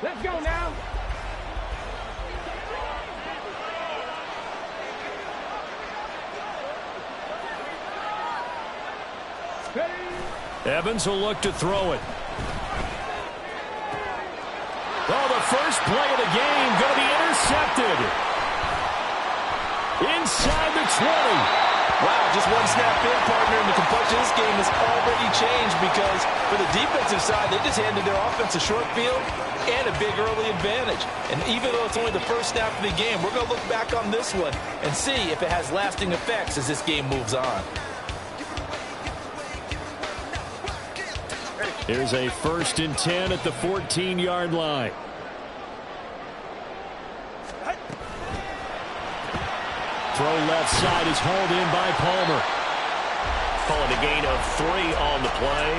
Let's go now. Evans will look to throw it. Oh, the first play of the game going to be intercepted. Inside the 20. Wow, just one snap in, partner, and the complexion of this game has already changed because for the defensive side, they just handed their offense a short field and a big early advantage. And even though it's only the first snap of the game, we're going to look back on this one and see if it has lasting effects as this game moves on. Here's a 1st and 10 at the 14-yard line. Throw left side is hauled in by Palmer. Calling a gain of 3 on the play,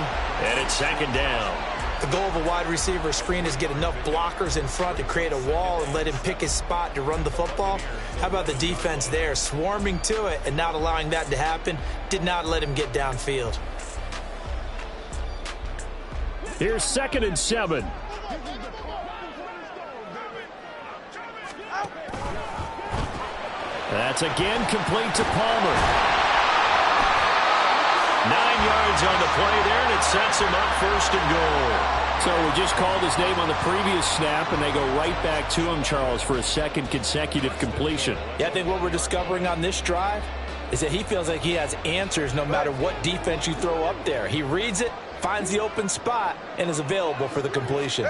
and it's 2nd down. The goal of a wide receiver screen is get enough blockers in front to create a wall and let him pick his spot to run the football. How about the defense there, swarming to it and not allowing that to happen? Did not let him get downfield. Here's 2nd and 7. That's again complete to Palmer. 9 yards on the play there, and it sets him up 1st and goal. So we just called his name on the previous snap, and they go right back to him, Charles, for a 2nd consecutive completion. Yeah, I think what we're discovering on this drive is that he feels like he has answers no matter what defense you throw up there. He reads it, finds the open spot, and is available for the completion.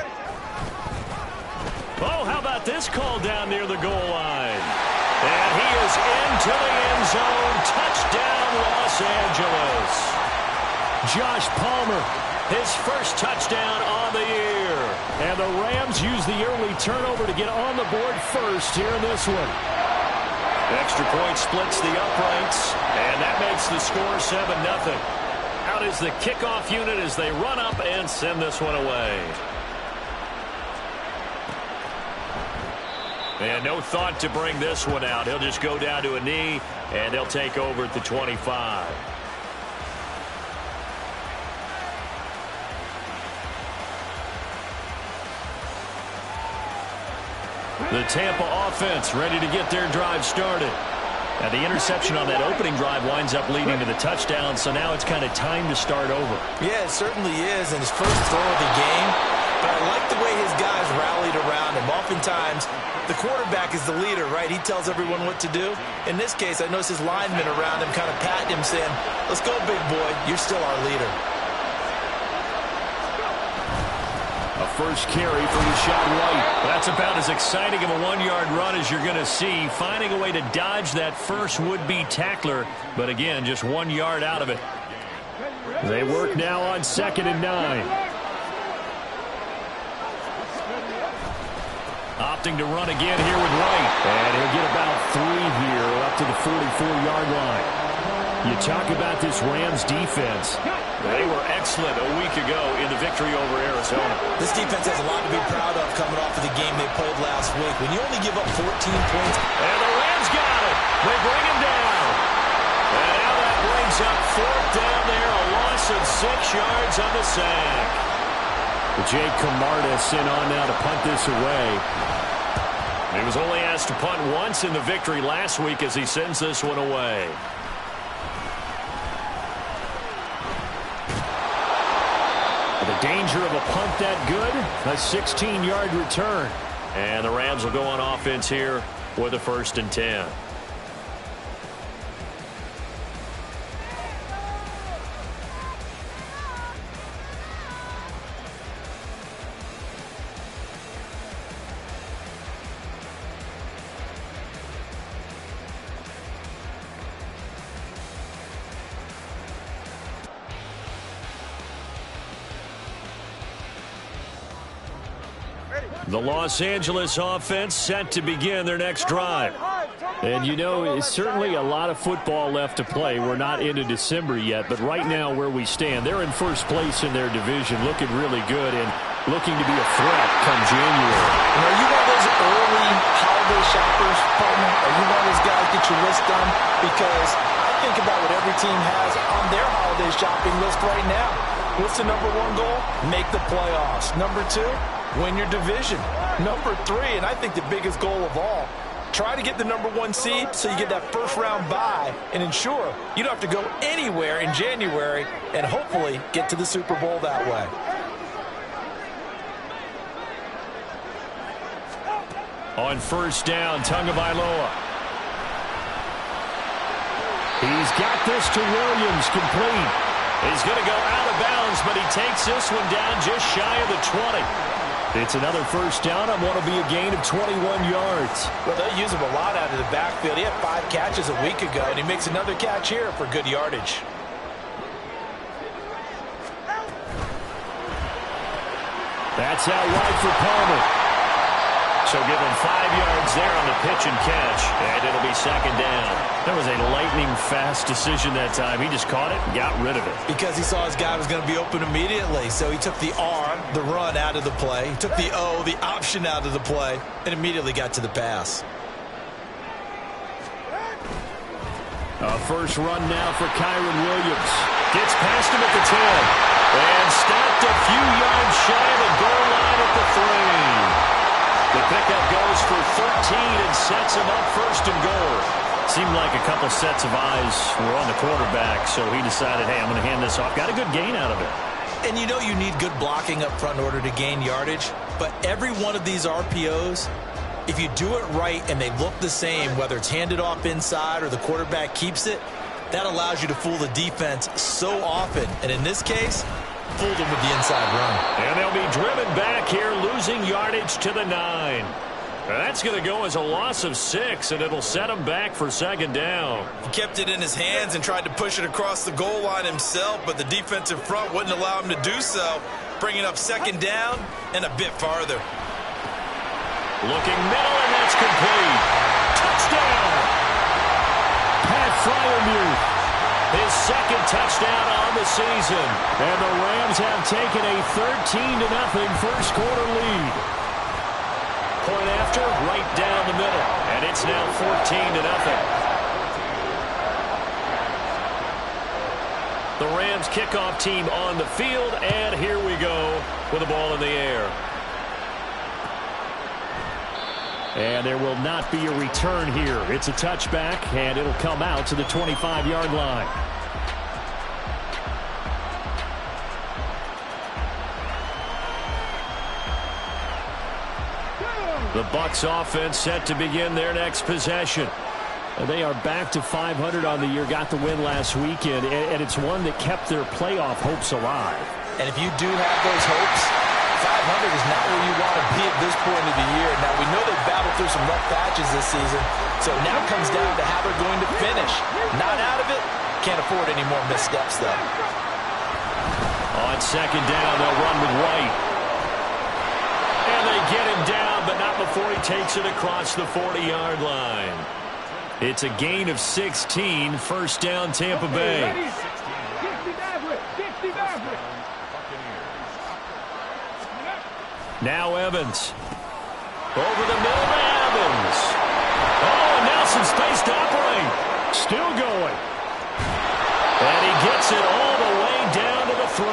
Oh, how about this call down near the goal line? And he is into the end zone. Touchdown, Los Angeles. Josh Palmer, his first touchdown on the year. And the Rams use the early turnover to get on the board first here in this one. Extra point splits the uprights, and that makes the score 7-0. Out is the kickoff unit as they run up and send this one away. And no thought to bring this one out. He'll just go down to a knee, and they'll take over at the 25. The Tampa offense ready to get their drive started. And the interception on that opening drive winds up leading to the touchdown, so now it's kind of time to start over. Yeah, it certainly is, and his first throw of the game. But I like the way his guys rallied around him. Oftentimes, the quarterback is the leader, right? He tells everyone what to do. In this case, I noticed his linemen around him kind of patting him, saying, "Let's go, big boy. You're still our leader." A first carry for Rashad White. That's about as exciting of a 1-yard run as you're going to see. Finding a way to dodge that first would-be tackler. But again, just 1 yard out of it. They work now on 2nd and 9. Opting to run again here with White. And he'll get about 3 here up to the 44-yard line. You talk about this Rams defense. They were excellent a week ago in the victory over Arizona. This defense has a lot to be proud of coming off of the game they played last week. When you only give up 14 points. And the Rams got it. They bring him down. And now that brings up 4th down there. A loss of 6 yards on the sack. Jake Camarda sent on now to punt this away. He was only asked to punt once in the victory last week as he sends this one away. The danger of a punt that good, a 16-yard return. And the Rams will go on offense here with a 1st and 10. The Los Angeles offense set to begin their next drive. And you know, it's certainly a lot of football left to play. We're not into December yet, but right now where we stand, they're in first place in their division, looking really good and looking to be a threat come January. And are you one of those early holiday shoppers, partner? Are you one of those guys get your list done? Because I think about what every team has on their holiday shopping list right now. What's the #1 goal? Make the playoffs. #2, win your division. Number 3, and I think the biggest goal of all, try to get the number 1 seed so you get that first-round bye and ensure you don't have to go anywhere in January and hopefully get to the Super Bowl that way. On first down, Tagovailoa. He's got this to Williams, complete. He's going to go out of bounds, but he takes this one down just shy of the 20. It's another first down on what will be a gain of 21 yards. Well, they'll use him a lot out of the backfield. He had 5 catches a week ago, and he makes another catch here for good yardage. That's out wide for Palmer. So give him 5 yards there on the pitch and catch, and it'll be second down. That was a lightning-fast decision that time. He just caught it and got rid of it. Because he saw his guy was going to be open immediately, so he took the R, the run, out of the play. He took the O, the option, out of the play, and immediately got to the pass. A first run now for Kyron Williams. Gets past him at the 10. And stopped a few yards shy of the goal line at the 3. The pickup goes for 13 and sets him up first and goal. Seemed like a couple sets of eyes were on the quarterback, so he decided, hey, I'm going to hand this off. Got a good gain out of it. And you know you need good blocking up front in order to gain yardage, but every one of these RPOs, if you do it right and they look the same, whether it's handed off inside or the quarterback keeps it, that allows you to fool the defense so often. And in this case, fooled them with the inside run. And they'll be driven back here, losing yardage to the 9. That's going to go as a loss of 6, and it'll set him back for second down. He kept it in his hands and tried to push it across the goal line himself, but the defensive front wouldn't allow him to do so, bringing up second down and a bit farther. Looking middle, and that's complete. Touchdown! Pat Freiermuth. His second touchdown on the season. And the Rams have taken a 13-0 first quarter lead. Point after, right down the middle. And it's now 14-0. The Rams kickoff team on the field, and here we go with the ball in the air. And there will not be a return here. It's a touchback, and it'll come out to the 25-yard line. The Bucs offense set to begin their next possession. They are back to 500 on the year, got the win last weekend, and it's one that kept their playoff hopes alive. And if you do have those hopes, 500 is not where you want to be at this point of the year. Now, we know they've battled through some rough patches this season, so it now comes down to how they're going to finish. Not out of it, can't afford any more missteps, though. On second down, they'll run with White. And they get him down, but not before he takes it across the 40-yard line. It's a gain of 16, first down Tampa Bay. Now Evans. Over the middle to Evans. Oh, and now some space to operate. Still going. And he gets it all the way down to the 3.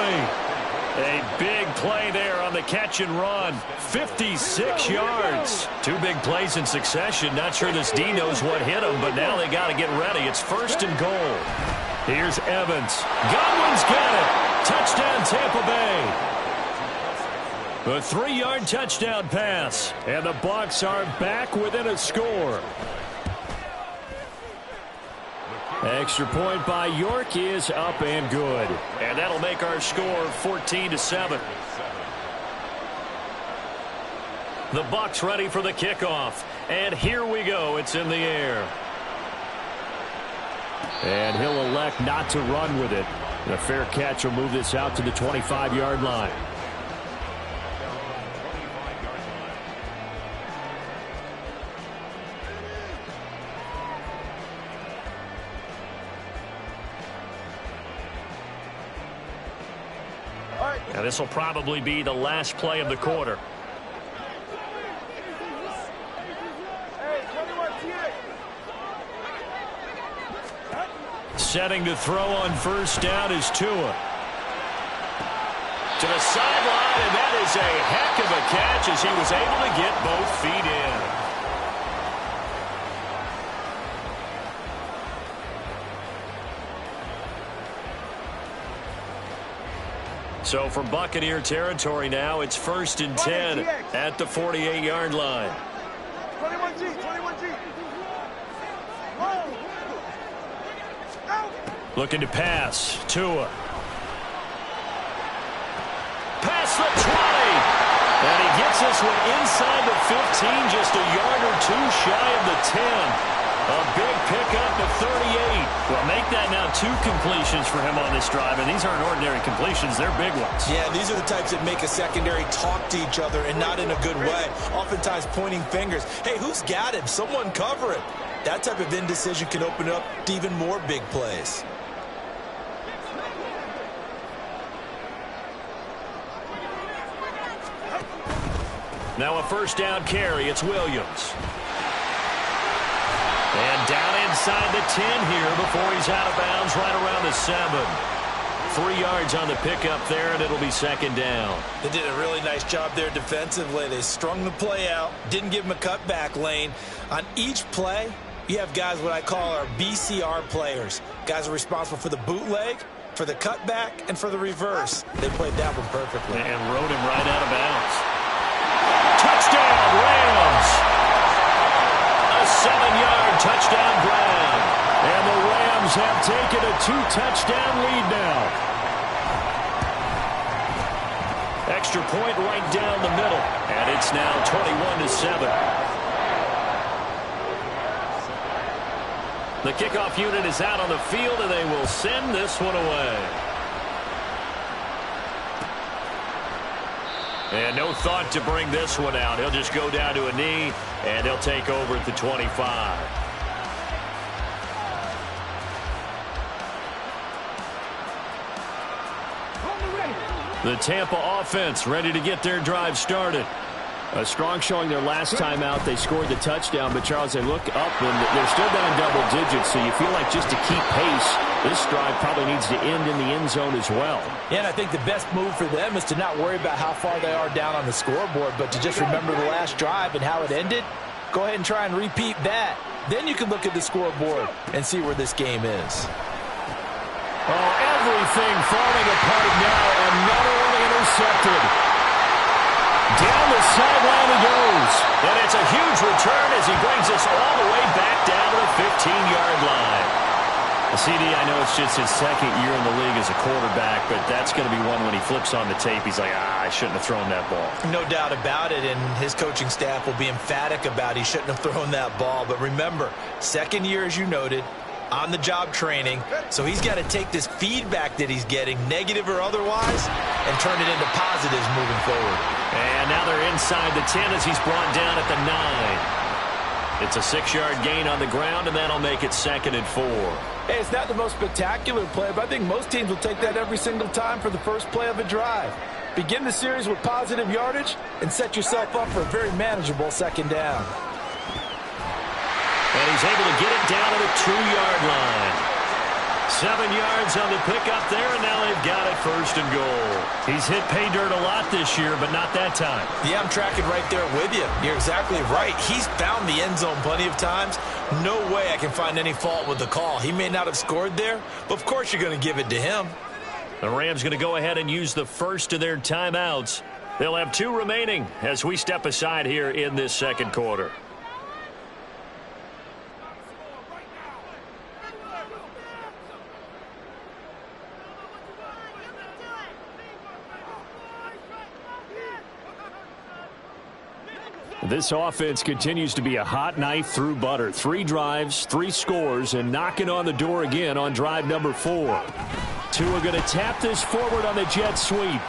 A big play there on the catch and run. 56 yards. 2 big plays in succession. Not sure this D knows what hit him, but now they got to get ready. It's first and goal. Here's Evans. Godwin's got it. Touchdown Tampa Bay. A 3-yard touchdown pass. And the Bucs are back within a score. Extra point by York is up and good. And that'll make our score 14-7. The Bucs ready for the kickoff. And here we go. It's in the air. And he'll elect not to run with it. A fair catch will move this out to the 25-yard line. Now this will probably be the last play of the quarter. Setting to throw on first down is Tua. To the sideline, and that is a heck of a catch as he was able to get both feet in. So from Buccaneer territory now, it's 1st and 10 at the 48-yard line. 21G, 21G. Looking to pass. Tua. Past the 20. And he gets this one inside the 15, just a yard or two shy of the 10. A big pickup of 38. Well, make that now 2 completions for him on this drive, and these aren't ordinary completions. They're big ones. Yeah, these are the types that make a secondary talk to each other and not in a good way. Oftentimes pointing fingers. Hey, who's got him? Someone cover him. That type of indecision can open up to even more big plays. Now a first down carry. It's Williams. And down inside the 10 here before he's out of bounds right around the 7. 3 yards on the pickup there, and it'll be 2nd down. They did a really nice job there defensively. They strung the play out, didn't give him a cutback lane. On each play, you have guys what I call our BCR players. Guys are responsible for the bootleg, for the cutback, and for the reverse. They played that one perfectly. And rode him right out of bounds. Touchdown, Rams! A 7-yard touchdown grab. And the Rams have taken a 2-touchdown lead now. Extra point right down the middle. And it's now 21-7. The kickoff unit is out on the field, and they will send this one away. And no thought to bring this one out. He'll just go down to a knee, and he'll take over at the 25. The Tampa offense ready to get their drive started. A strong showing their last time out. They scored the touchdown, but, Charles, they look up, and they're still down double digits, so you feel like just to keep pace, this drive probably needs to end in the end zone as well. Yeah, and I think the best move for them is to not worry about how far they are down on the scoreboard, but to just remember the last drive and how it ended. Go ahead and try and repeat that. Then you can look at the scoreboard and see where this game is. Oh, everything falling apart now. Another one intercepted. Down the sideline he goes. And it's a huge return as he brings us all the way back down to the 15-yard line. CD, I know it's just his 2nd year in the league as a quarterback, but that's going to be one when he flips on the tape, he's like, I shouldn't have thrown that ball. No doubt about it, and his coaching staff will be emphatic about he shouldn't have thrown that ball. But remember, 2nd year, as you noted, on-the-job training, so he's got to take this feedback that he's getting, negative or otherwise, and turn it into positives moving forward. And now they're inside the 10 as he's brought down at the 9. It's a 6-yard gain on the ground, and that'll make it 2nd and 4. Hey, it's not the most spectacular play, but I think most teams will take that every single time for the first play of a drive. Begin the series with positive yardage and set yourself up for a very manageable 2nd down. And he's able to get it down to the 2-yard line. 7 yards on the pickup there, and now they've got it 1st and goal. He's hit pay dirt a lot this year, but not that time. Yeah, I'm tracking right there with you. You're exactly right. He's found the end zone plenty of times. No way I can find any fault with the call. He may not have scored there, but of course you're going to give it to him. The Rams going to go ahead and use the first of their timeouts. They'll have 2 remaining as we step aside here in this 2nd quarter. This offense continues to be a hot knife through butter. 3 drives, 3 scores, and knocking on the door again on drive number 4. Tua going to tap this forward on the jet sweep. And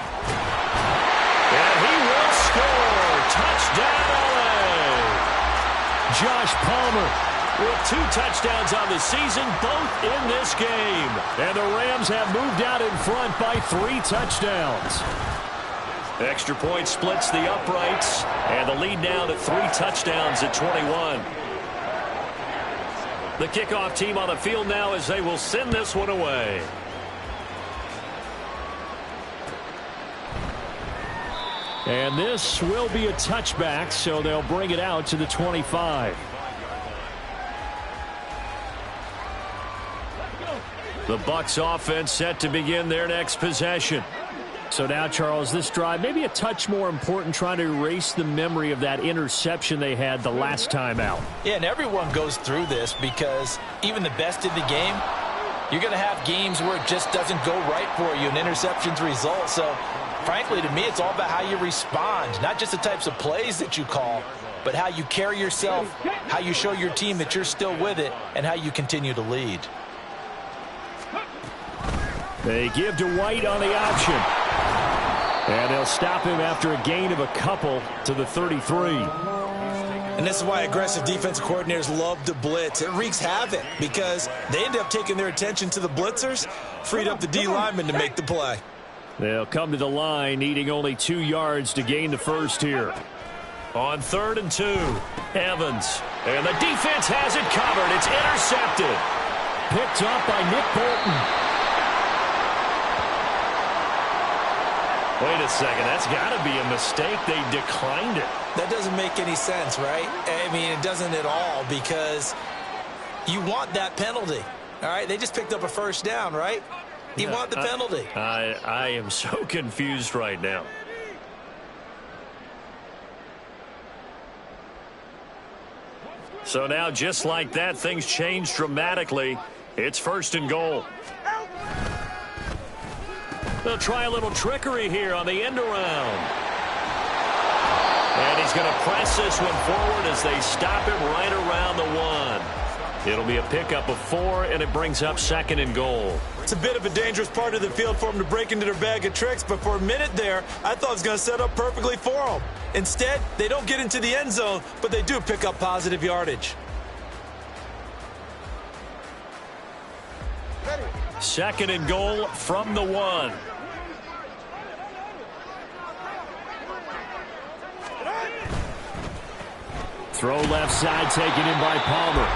he will score. Touchdown, LA. Josh Palmer with 2 touchdowns on the season, both in this game. And the Rams have moved out in front by 3 touchdowns. Extra point splits the uprights, and the lead now to 3 touchdowns at 21. The kickoff team on the field now as they will send this one away. And this will be a touchback, so they'll bring it out to the 25. The Bucs offense set to begin their next possession. So now, Charles, this drive maybe a touch more important, trying to erase the memory of that interception they had the last time out. Yeah, and everyone goes through this because even the best in the game, you're going to have games where it just doesn't go right for you, and interceptions result. So, frankly, to me, it's all about how you respond, not just the types of plays that you call, but how you carry yourself, how you show your team that you're still with it, and how you continue to lead. They give to White on the option. And they'll stop him after a gain of a couple to the 33. And this is why aggressive defensive coordinators love to blitz. It wreaks havoc because they end up taking their attention to the blitzers, freed up the D lineman to make the play. They'll come to the line, needing only 2 yards to gain the first here. On 3rd and 2, Evans. And the defense has it covered. It's intercepted. Picked up by Nick Bolton. Wait a second, that's got to be a mistake. They declined it. That doesn't make any sense, right? I mean, it doesn't at all because you want that penalty, all right? They just picked up a first down, right? You want the penalty. I am so confused right now. So now, just like that, things change dramatically. It's 1st and goal. They'll try a little trickery here on the end around. And he's going to press this one forward as they stop him right around the 1. It'll be a pickup of 4, and it brings up 2nd and goal. It's a bit of a dangerous part of the field for them to break into their bag of tricks, but for a minute there, I thought it was going to set up perfectly for them. Instead, they don't get into the end zone, but they do pick up positive yardage. 2nd and goal from the 1. Throw left side taken in by Palmer.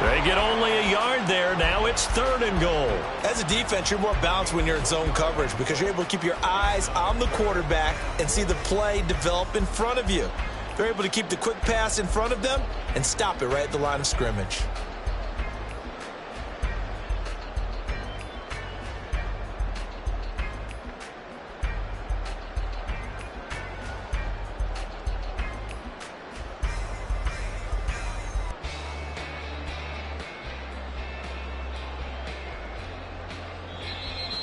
They get only a yard there. Now it's 3rd and goal. As a defense, you're more balanced when you're in zone coverage because you're able to keep your eyes on the quarterback and see the play develop in front of you. They're able to keep the quick pass in front of them and stop it right at the line of scrimmage.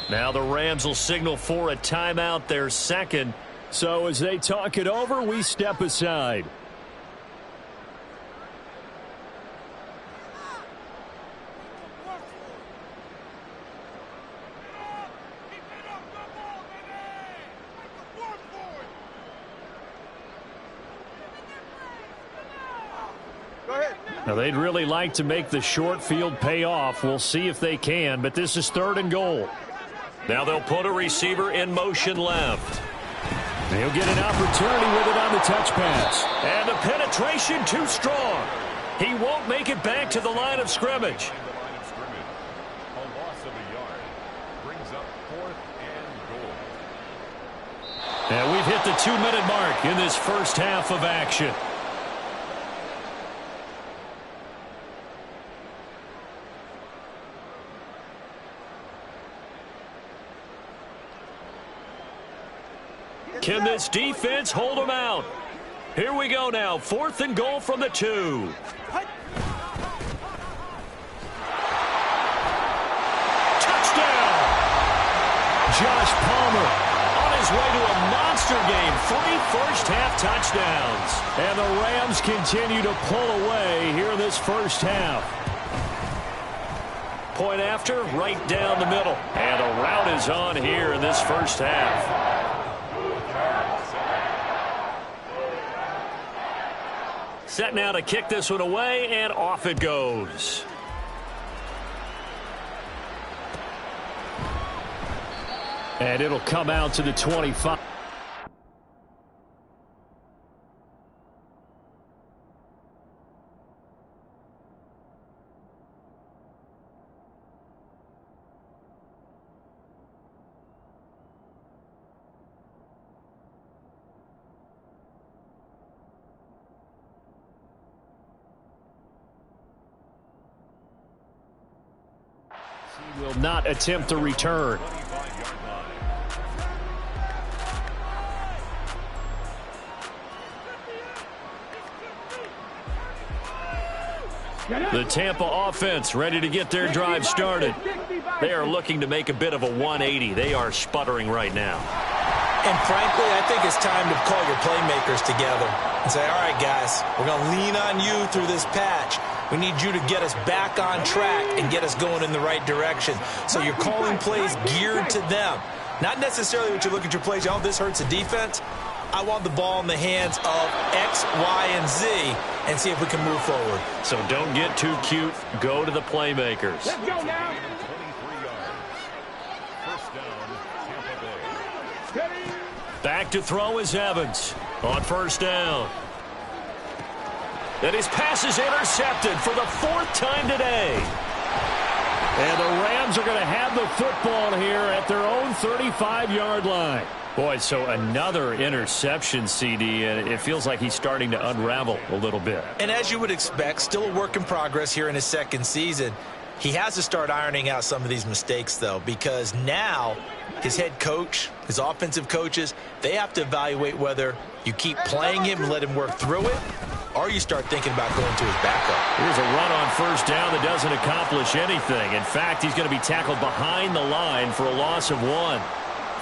Now the Rams will signal for a timeout, their 2nd. So as they talk it over, we step aside. Now they'd really like to make the short field pay off. We'll see if they can, but this is 3rd and goal. Now they'll put a receiver in motion left. They'll get an opportunity with it on the touch pass. And the penetration too strong. He won't make it back to the line of scrimmage. A loss of a yard brings up 4th and goal. And we've hit the 2-minute mark in this first half of action. Can this defense hold them out? Here we go now. 4th and goal from the 2. Touchdown! Josh Palmer on his way to a monster game. 3 first-half touchdowns. And the Rams continue to pull away here in this first half. Point after, right down the middle. And a rout is on here in this first half. Set now to kick this one away, and off it goes. And it'll come out to the 25. not attempt the return. The Tampa offense ready to get their drive started. They are looking to make a bit of a 180. They are sputtering right now. And frankly, I think it's time to call your playmakers together and say, all right, guys, we're going to lean on you through this patch. We need you to get us back on track and get us going in the right direction. So you're calling plays geared to them. Not necessarily what you look at your plays, oh, this hurts the defense. I want the ball in the hands of X, Y, and Z and see if we can move forward. So don't get too cute. Go to the playmakers. Let's go now. 23 yards. First down, Tampa Bay. Back to throw is Evans on first down. And his pass is intercepted for the fourth time today. And the Rams are going to have the football here at their own 35-yard line. Boy, so another interception, CD, and it feels like he's starting to unravel a little bit. And as you would expect, still a work in progress here in his second season. He has to start ironing out some of these mistakes, though, because now his head coach, his offensive coaches, they have to evaluate whether you keep playing him and let him work through it, or you start thinking about going to his backup. Here's a run on first down that doesn't accomplish anything. In fact, he's going to be tackled behind the line for a loss of 1.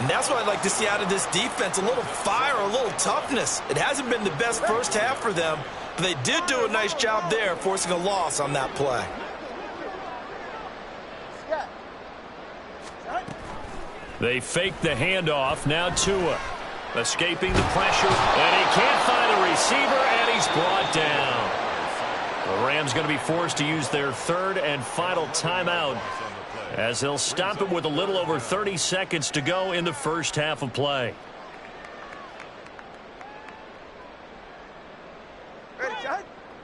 And that's what I'd like to see out of this defense, a little fire, a little toughness. It hasn't been the best first half for them, but they did do a nice job there, forcing a loss on that play. They fake the handoff. Now Tua escaping the pressure, and he can't find a receiver, and he's brought down. The Rams going to be forced to use their third and final timeout as they'll stop it with a little over 30 seconds to go in the first half of play.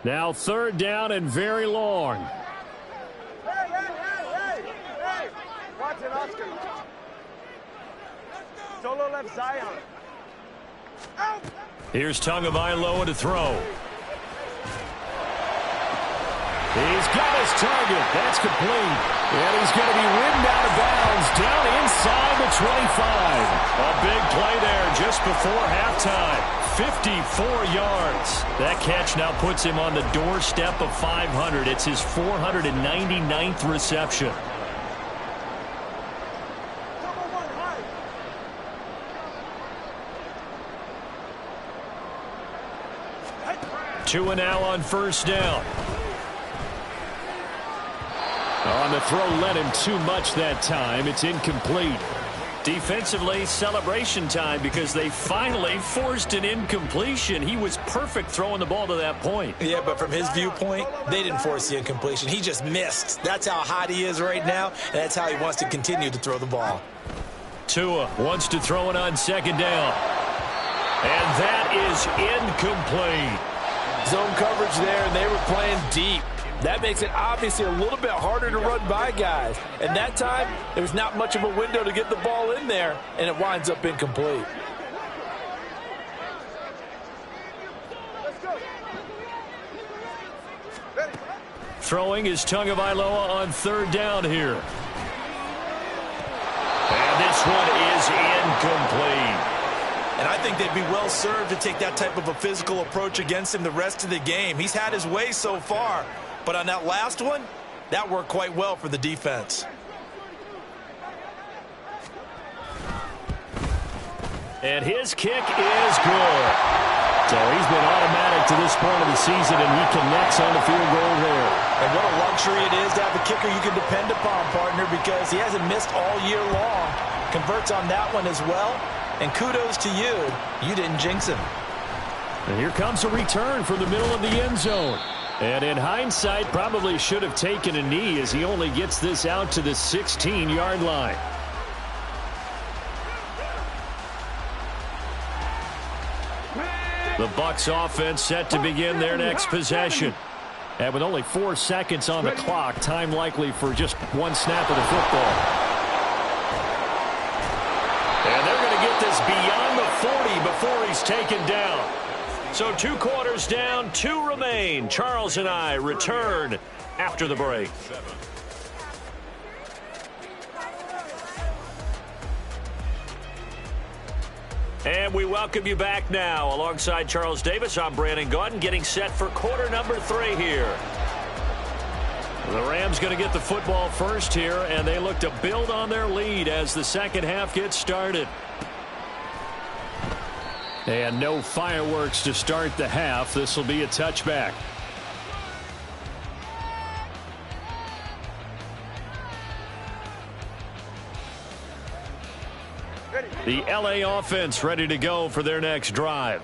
Now third down and very long. Hey. Watch it, Oscar. Solo left Zion. Out. Here's Tagovailoa to throw. He's got his target. That's complete. And he's going to be ridden out of bounds down inside the 25. A big play there just before halftime. 54 yards. That catch now puts him on the doorstep of 500. It's his 499th reception. Tua now on first down. On the throw, led him too much that time. It's incomplete. Defensively, celebration time because they finally forced an incompletion. He was perfect throwing the ball to that point. Yeah, but from his viewpoint, they didn't force the incompletion. He just missed. That's how hot he is right now, and that's how he wants to continue to throw the ball. Tua wants to throw it on second down. And that is incomplete. Zone coverage there, and they were playing deep. That makes it obviously a little bit harder to run by guys. And that time, there's not much of a window to get the ball in there, and it winds up incomplete. Throwing is Tagovailoa on third down here. And this one is incomplete. And I think they'd be well served to take that type of a physical approach against him the rest of the game. He's had his way so far. But on that last one, that worked quite well for the defense. And his kick is good. So he's been automatic to this point of the season, and he connects on the field goal there. And what a luxury it is to have a kicker you can depend upon, partner, because he hasn't missed all year long. Converts on that one as well. And kudos to you. You didn't jinx him. And here comes a return from the middle of the end zone. And in hindsight, probably should have taken a knee as he only gets this out to the 16-yard line. The Bucs offense set to begin their next possession. And with only 4 seconds on the clock, time likely for just one snap of the football. And they're going to get this beyond the 40 before he's taken down. So 2 quarters down, 2 remain. Charles and I return after the break. And we welcome you back now. Alongside Charles Davis, I'm Brandon Gaudin, getting set for quarter number 3 here. The Rams going to get the football first here, and they look to build on their lead as the second half gets started. And no fireworks to start the half. This will be a touchback. The LA offense ready to go for their next drive.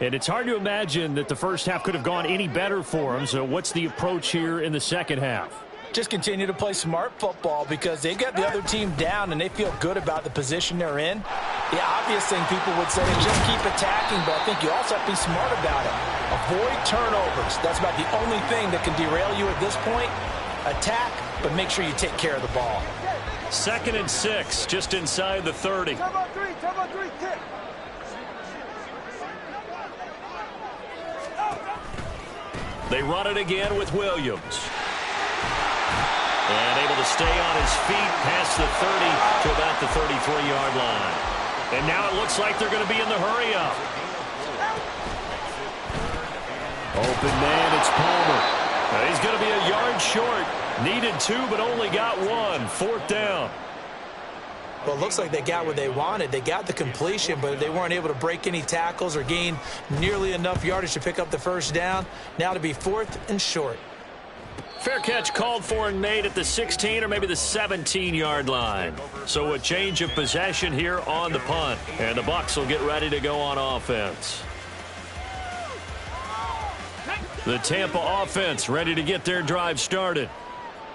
And it's hard to imagine that the first half could have gone any better for them. So what's the approach here in the second half? Just continue to play smart football because they got the other team down and they feel good about the position they're in. The obvious thing people would say is just keep attacking, but I think you also have to be smart about it. Avoid turnovers. That's about the only thing that can derail you at this point. Attack, but make sure you take care of the ball. 2nd and 6, just inside the 30. Turbo 3, tip. They run it again with Williams. And able to stay on his feet past the 30 to about the 33-yard line. And now it looks like they're going to be in the hurry-up. Open man, it's Palmer. Now he's going to be a yard short. Needed 2, but only got 1. 4th down. Well, it looks like they got what they wanted. They got the completion, but they weren't able to break any tackles or gain nearly enough yardage to pick up the first down. Now to be 4th and short. Fair catch called for and made at the 16 or maybe the 17-yard line. So a change of possession here on the punt. And the Bucs will get ready to go on offense. The Tampa offense ready to get their drive started.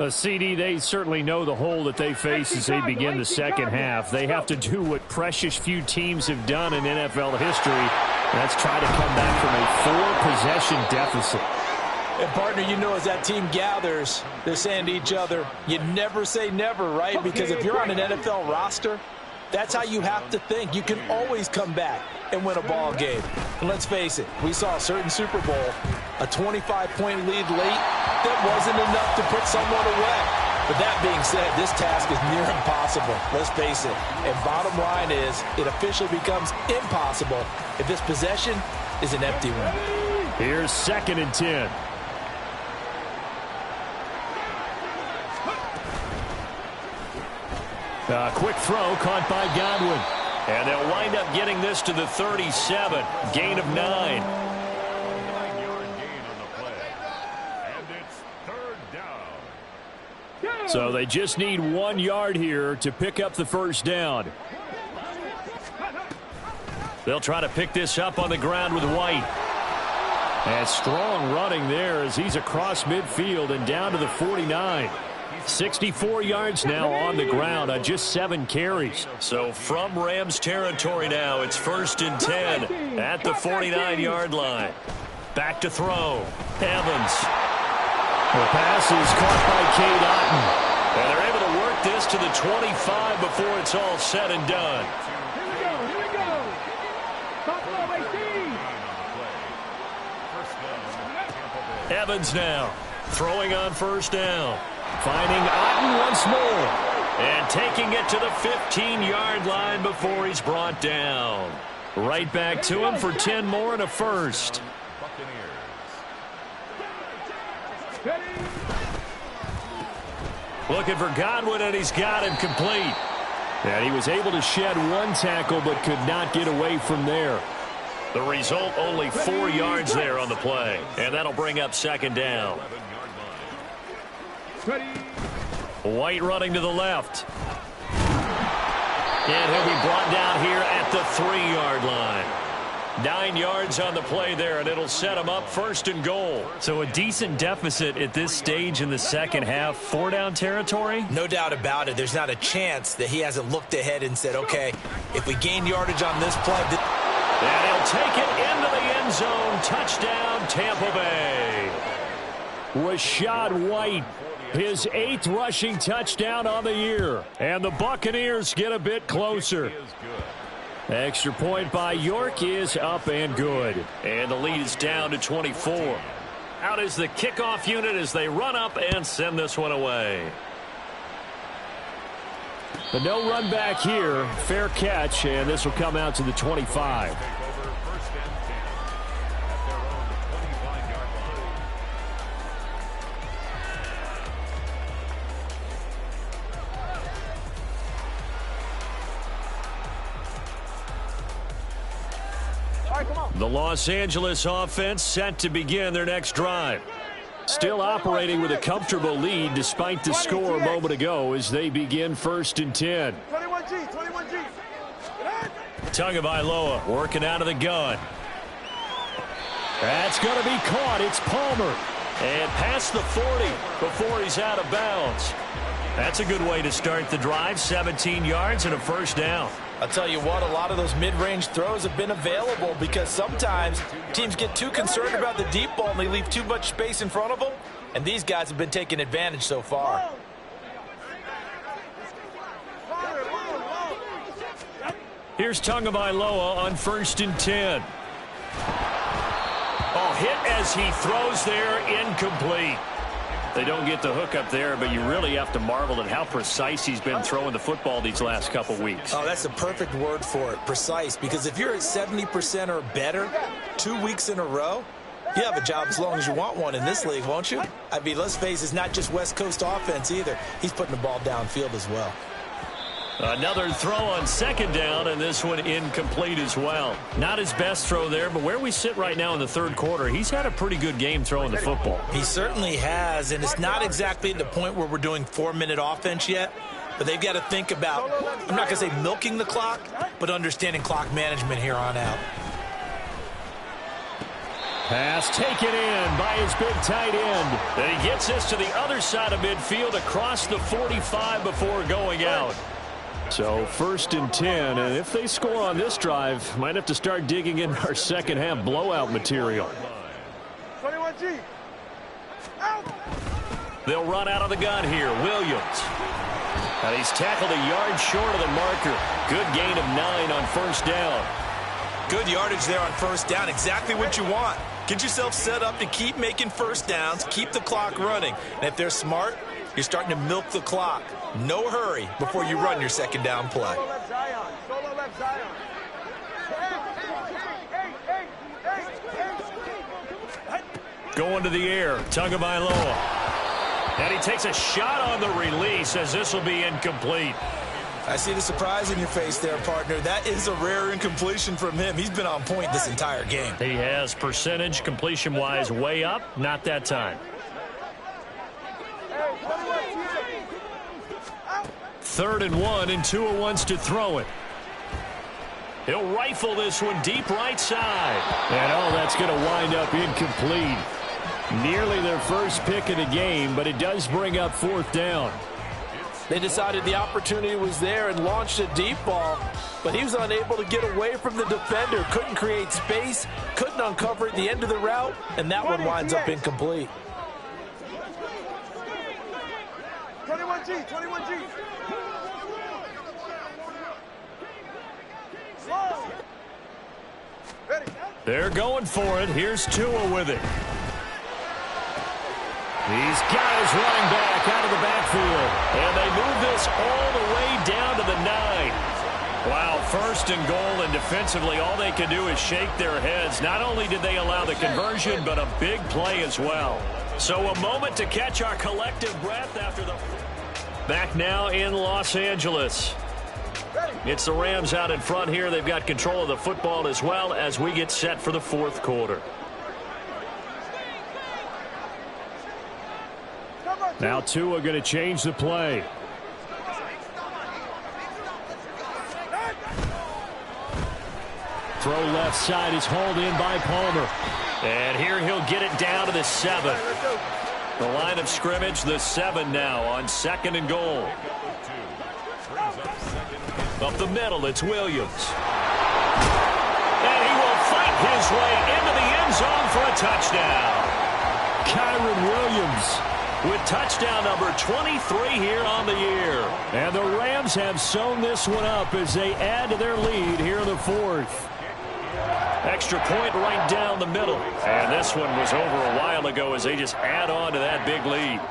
CD, they certainly know the hole that they face as they begin the second half. They have to do what precious few teams have done in NFL history. That's try to come back from a 4-possession deficit. And, partner, you know, as that team gathers, they're saying to each other, you never say never, right? Because if you're on an NFL roster, that's how you have to think. You can always come back and win a ball game. And let's face it, we saw a certain Super Bowl, a 25-point lead late, that wasn't enough to put someone away. But that being said, this task is near impossible. Let's face it. And bottom line is, it officially becomes impossible if this possession is an empty one. Here's 2nd and 10. Quick throw caught by Godwin. And they'll wind up getting this to the 37. Gain of 9. 9-yard gain on the play. And it's 3rd down. So they just need 1 yard here to pick up the first down. They'll try to pick this up on the ground with White. And strong running there as he's across midfield and down to the 49. 64 yards now on the ground on just 7 carries. So from Rams territory now, it's 1st and 10 at the 49-yard line. Back to throw. Evans. The pass is caught by Cade Otton. And they're able to work this to the 25 before it's all said and done. Here we go. Buffalo 18. Evans now throwing on 1st down. Finding Otton once more. And taking it to the 15-yard line before he's brought down. Right back to him for 10 more and a first. Looking for Godwin, and he's got him complete. And he was able to shed 1 tackle but could not get away from there. The result, only 4 yards there on the play. And that'll bring up 2nd down. White running to the left. And he'll be brought down here at the 3-yard line. 9 yards on the play there, and it'll set him up 1st and goal. So a decent deficit at this stage in the second half. 4-down territory? No doubt about it. There's not a chance that he hasn't looked ahead and said, okay, if we gain yardage on this play. And he'll take it into the end zone. Touchdown, Tampa Bay. Rashad White. His 8th rushing touchdown on the year. And the Buccaneers get a bit closer. Extra point by York is up and good. And the lead is down to 24. Out is the kickoff unit as they run up and send this one away. But no run back here. Fair catch, and this will come out to the 25. The Los Angeles offense set to begin their next drive. Still operating with a comfortable lead despite the score a moment ago as they begin 1st and 10. 21G, 21G. Tagovailoa working out of the gun. That's going to be caught. It's Palmer. And past the 40 before he's out of bounds. That's a good way to start the drive. 17 yards and a first down. I'll tell you what, a lot of those mid-range throws have been available because sometimes teams get too concerned about the deep ball and they leave too much space in front of them. And these guys have been taking advantage so far. Here's Tagovailoa on 1st and 10. Oh, hit as he throws there, incomplete. They don't get the hook up there, but you really have to marvel at how precise he's been throwing the football these last couple weeks. Oh, that's a perfect word for it, precise, because if you're at 70% or better 2 weeks in a row, you have a job as long as you want one in this league, won't you? I mean, let's face it, it's not just West Coast offense either. He's putting the ball downfield as well. Another throw on 2nd down, and this one incomplete as well. Not his best throw there, but where we sit right now in the 3rd quarter, he's had a pretty good game throwing the football. He certainly has, and it's not exactly at the point where we're doing 4-minute offense yet, but they've got to think about, I'm not going to say milking the clock, but understanding clock management here on out. Pass taken in by his big tight end. And he gets this to the other side of midfield across the 45 before going out. So 1st and 10, and if they score on this drive, might have to start digging in our second half blowout material. 21G. Out. They'll run out of the gun here. Williams. And he's tackled a yard short of the marker. Good gain of 9 on 1st down. Good yardage there on 1st down. Exactly what you want. Get yourself set up to keep making 1st downs, keep the clock running. And if they're smart, you're starting to milk the clock. No hurry before you run your 2nd down play. Solo left Zion. Solo left Zion. Going to the air. Tagovailoa. And he takes a shot on the release as this will be incomplete. I see the surprise in your face there, partner. That is a rare incompletion from him. He's been on point this entire game. He has percentage completion-wise way up. Not that time. 3rd and 1, and Tua wants to throw it. He'll rifle this one deep right side. And that's going to wind up incomplete. Nearly their first pick of the game, but it does bring up 4th down. They decided the opportunity was there and launched a deep ball, but he was unable to get away from the defender. Couldn't create space, couldn't uncover at the end of the route, and that one winds up incomplete. 21G, 21G. Ready. They're going for it. Here's Tua with it. He's got his running back out of the backfield. And they move this all the way down to the 9. Wow, 1st and goal, and defensively all they can do is shake their heads. Not only did they allow the conversion, but a big play as well. So a moment to catch our collective breath after the... Back now in Los Angeles. It's the Rams out in front here. They've got control of the football as well as we get set for the 4th quarter. Now Tua going to change the play. Throw left side is hauled in by Palmer. And here he'll get it down to the 7. The line of scrimmage, the 7 now on 2nd and goal. Up the middle, it's Williams. And he will fight his way into the end zone for a touchdown. Kyron Williams with touchdown number 23 here on the year. And the Rams have sewn this one up as they add to their lead here in the 4th. Extra point right down the middle. And this one was over a while ago as they just add on to that big lead.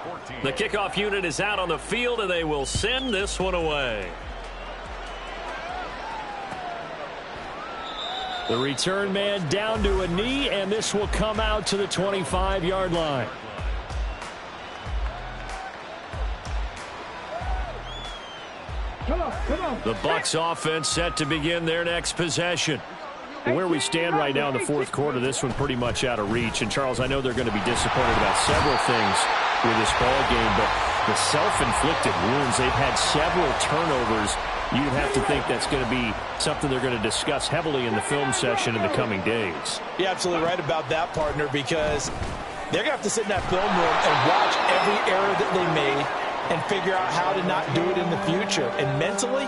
The kickoff unit is out on the field, and they will send this one away. The return man down to a knee, and this will come out to the 25-yard line. The Bucs offense set to begin their next possession. Where we stand right now in the fourth quarter, this one pretty much out of reach. And, Charles, I know they're going to be disappointed about several things with this ball game, but the self-inflicted wounds, they've had several turnovers. You'd have to think that's going to be something they're going to discuss heavily in the film session in the coming days. You're absolutely right about that, partner, because they're going to have to sit in that film room and watch every error that they made and figure out how to not do it in the future. And mentally,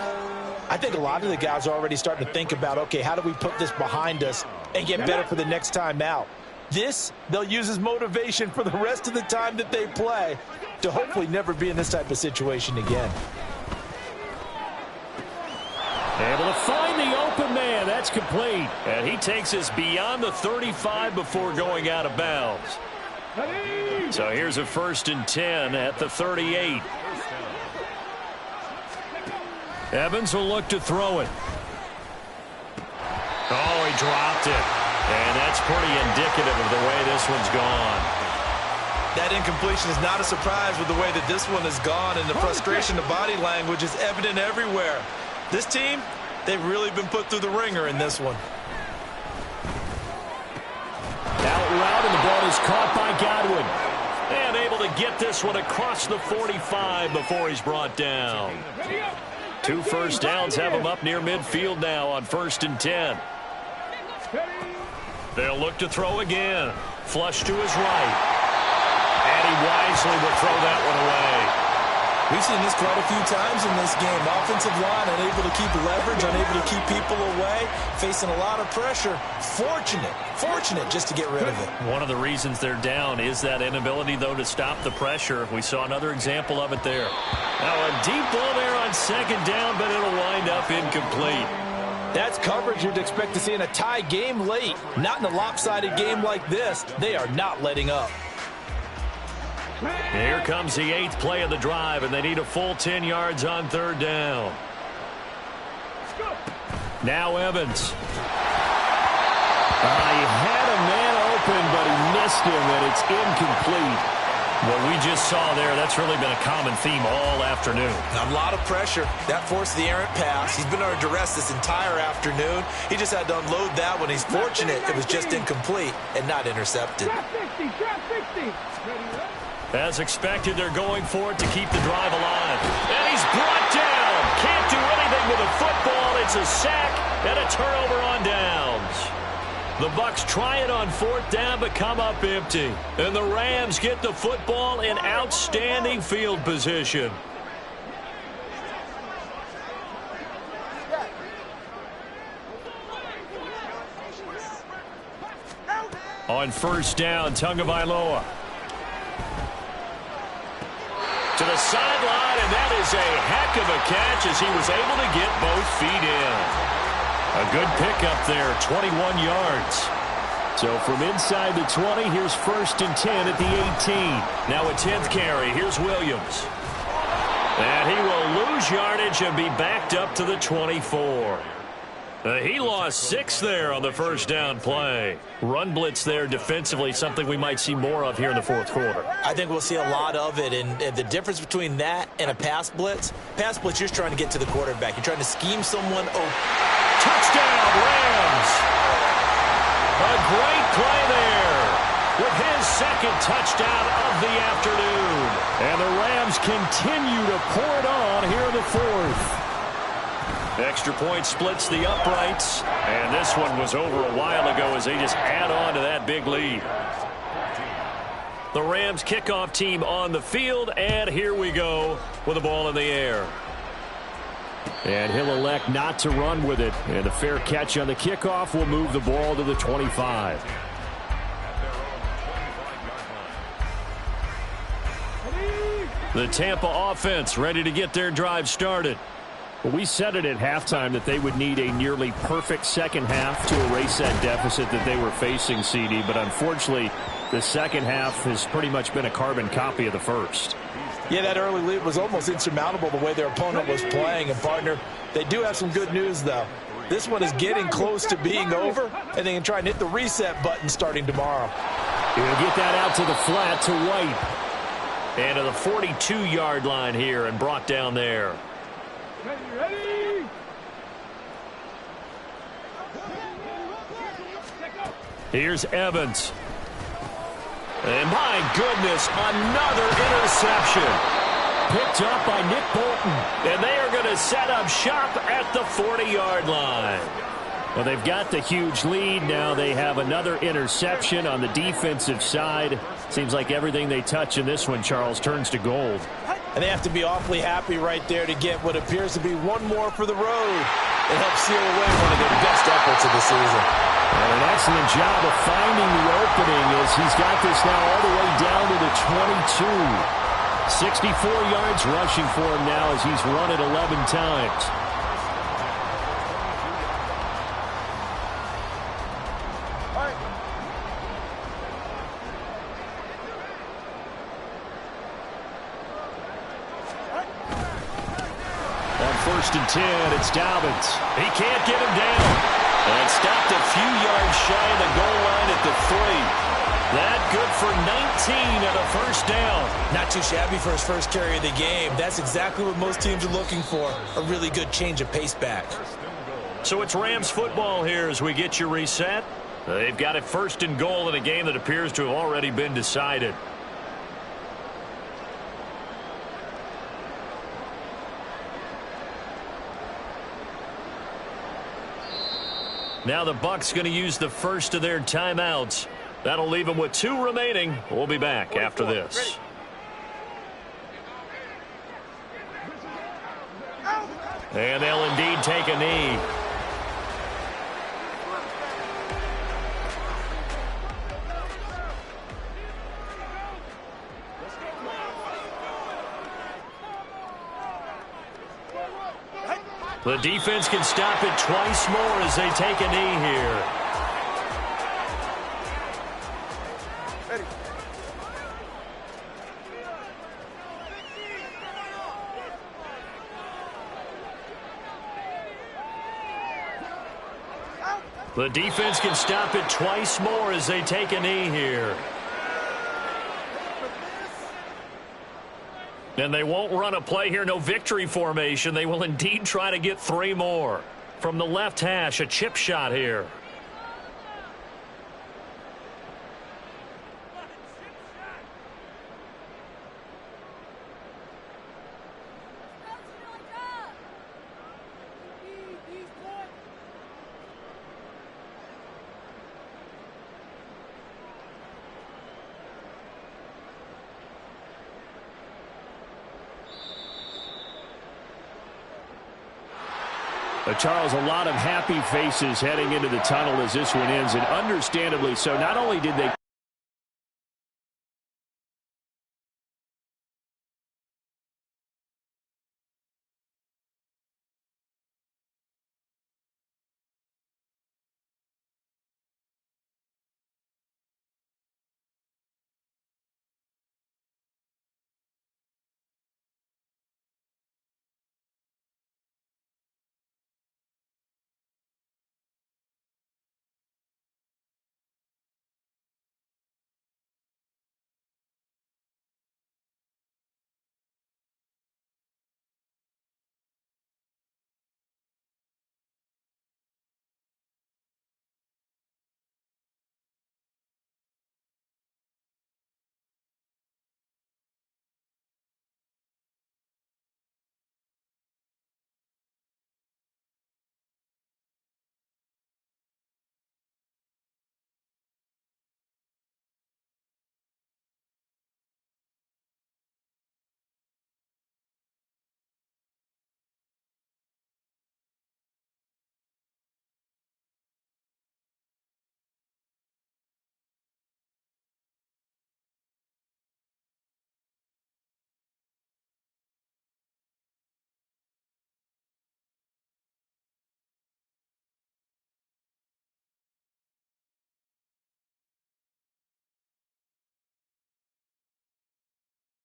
I think a lot of the guys are already starting to think about, okay, how do we put this behind us and get better for the next time out? This, they'll use as motivation for the rest of the time that they play to hopefully never be in this type of situation again. Able to find the open man. That's complete. And he takes us beyond the 35 before going out of bounds. So here's a 1st and 10 at the 38. Evans will look to throw it. Oh, he dropped it. And that's pretty indicative of the way this one's gone. That incompletion is not a surprise with the way that this one has gone, and the frustration, the body language is evident everywhere. This team, they've really been put through the ringer in this one. Out route, and the ball is caught by Godwin. And able to get this one across the 45 before he's brought down. 2 first downs have him up near midfield now on 1st and 10. They'll look to throw again. Flush to his right. And he wisely will throw that one away. We've seen this quite a few times in this game. Offensive line unable to keep leverage, unable to keep people away, facing a lot of pressure. Fortunate just to get rid of it. One of the reasons they're down is that inability, though, to stop the pressure. We saw another example of it there. Now a deep ball there on 2nd down, but it'll wind up incomplete. That's coverage you'd expect to see in a tie game late. Not in a lopsided game like this. They are not letting up. Here comes the 8th play of the drive, and they need a full 10 yards on 3rd down. Now Evans. He had a man open, but he missed him, and it's incomplete. What we just saw there, that's really been a common theme all afternoon. A lot of pressure. That forced the errant pass. He's been under duress this entire afternoon. He just had to unload that one. He's fortunate it was just incomplete and not intercepted. As expected, they're going for it to keep the drive alive. And he's brought down. Can't do anything with a football. It's a sack and a turnover on downs. The Bucs try it on 4th down, but come up empty. And the Rams get the football in outstanding field position. On 1st down, Tagovailoa. To the sideline, and that is a heck of a catch as he was able to get both feet in. A good pickup there, 21 yards. So from inside the 20, here's 1st and 10 at the 18. Now a 10th carry. Here's Williams. And he will lose yardage and be backed up to the 24. He lost 6 there on the 1st down play. Run blitz there defensively, something we might see more of here in the 4th quarter. I think we'll see a lot of it, and the difference between that and a pass blitz, you're just trying to get to the quarterback. You're trying to scheme someone open. Touchdown, Rams! A great play there with his 2nd touchdown of the afternoon. And the Rams continue to pour it on here in the 4th. Extra point splits the uprights, and this one was over a while ago as they just add on to that big lead. The Rams kickoff team on the field, and here we go with the ball in the air. And he'll elect not to run with it, and a fair catch on the kickoff will move the ball to the 25. The Tampa offense ready to get their drive started. Well, we said it at halftime that they would need a nearly perfect second half to erase that deficit that they were facing, CD. But unfortunately, the second half has pretty much been a carbon copy of the first. Yeah, that early lead was almost insurmountable the way their opponent was playing. And, partner, they do have some good news, though. This one is getting close to being over, and they can try and hit the reset button starting tomorrow. He'll get that out to the flat to White. And to the 42-yard line here and brought down there. Ready. Here's Evans. And my goodness, another interception. Picked up by Nick Bolton. And they are going to set up shop at the 40-yard line. Well, they've got the huge lead. Now they have another interception on the defensive side. Seems like everything they touch in this one, Charles, turns to gold. And they have to be awfully happy right there to get what appears to be one more for the road. It helps seal away one of their best efforts of the season. And an excellent job of finding the opening as he's got this now all the way down to the 22. 64 yards rushing for him now as he's run it 11 times. On 1st and 10, it's Dobbins. He can't get him down. And stopped a few yards shy of the goal line at the 3. That good for 19 at a first down. Not too shabby for his first carry of the game. That's exactly what most teams are looking for, a really good change of pace back. So it's Rams football here as we get you reset. They've got it 1st and goal in a game that appears to have already been decided. Now the Bucs going to use the first of their timeouts. That'll leave them with 2 remaining. We'll be back after this. And they'll indeed take a knee. The defense can stop it twice more as they take a knee here. Ready. The defense can stop it twice more as they take a knee here. And they won't run a play here, no victory formation. They will indeed try to get 3 more. From the left hash, a chip shot here. Charles, a lot of happy faces heading into the tunnel as this one ends, and understandably so. Not only did they